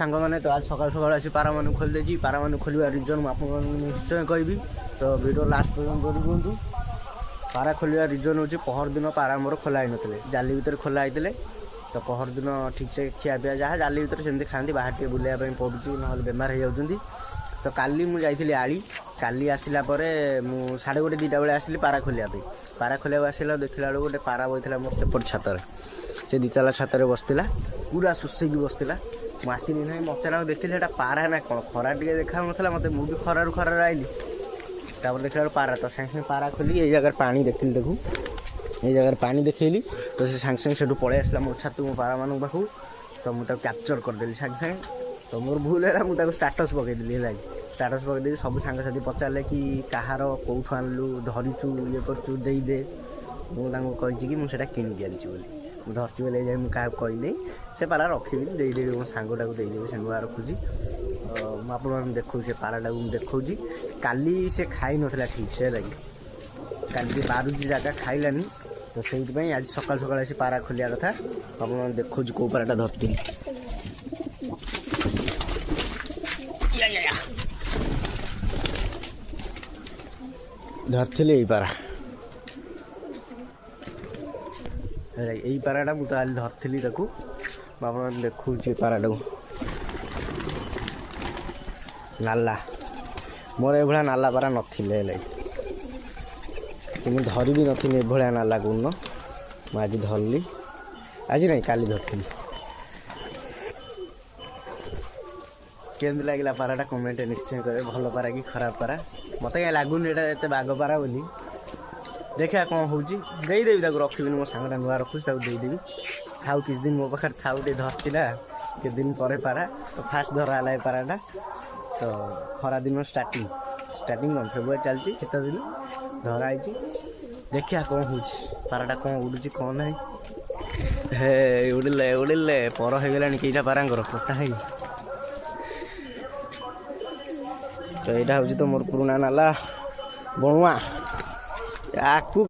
सांग मैंने तो आज सकाल सकाल आसी पारा मान खोली देती पारा मान खोलिया रिजन आप निश्चय कहि तो वीडियो लास्ट पर्यटन दिखुँ पारा खोलिया रिजन हूँ पहर दिन पारा मोर खोला ही नथिले जाली भीतर खोला होते तो पहर दिन ठीक से खिया पिया जहाँ जाली भीतर सेमती खाती बाहर टे बुलाइवाई पड़ुची ना बेमार हो जाती तो काली मुझे जाइली आड़ी काली आसला मु 1:30 2टा बेले आसिली पारा खोलिया आसला देखला बेलू गोटे पारा बही मोर सेपट छातर से 2 ताला छातर बसला पूरा सुसैकी बसला मुझे ना मचार देखी पारा ना कौन खरा टे देखा ना मत मुझे खरारू खरार आइली तापर देखला पारा तो सागे पारा खोली ये जगह पानी देखी देखू ये जगह पानी देखली तो से सागे से पलि आसला मो छातु मो पारा मान पाखु तो मुझे कैप्चर करदेली सागे तो मोर भूल है मुझे स्टाटस पकईदेली है स्टाटस पकईदे सब सांगसाथी पचारे कि कହାର कौठू आणलु धरीचु ये करचु देदे मुझे कि मुझे किणिकी आनी बोली धरती बोले जाए मुझे क्या कहनी से पारा रखी देदेवी मो सांगटा को देदेवी से नुआ रखुची मुझे देखो से पाराटा को देखी काली से खाई नाला ठीक से लगे काली बारुची जगह खाइलानी तो से आज सकाल सकाल आसी पारा खोलिया कथा आप देखो कौ पाराटा धरती धरती यही पारा यही पाराटा मुझे आज धरती ताकू आप देखो पाराटा को नाला मोर ये नाला पारा नथिले मुझे धरी भी नी ये नाला कौन मुझे धरली आज नहीं काली धरती केमती लगे पाराटा कमेंट निश्चय करे भल पारा कि खराब पारा मत क्या लगुन ये बाघ पारा बोली देखा कौन होदेवी रखी मो सांगटा नुआ रखुची देदेवी थाउ किस दिन मो पाखे थाउ धरला के दिन पर पारा तो फास्ट धराला पाराटा तो खरा दिन स्टार्टिंग फेब्रुआरी चलती शीत दिन धराई देखिया कौन हो पाराटा कौन उड़ू कौन ना हे उड़िले पर हो गला कईटा पारांर कटा है तो यहाँ हूँ तो मोर पुराना नाला बणुआ या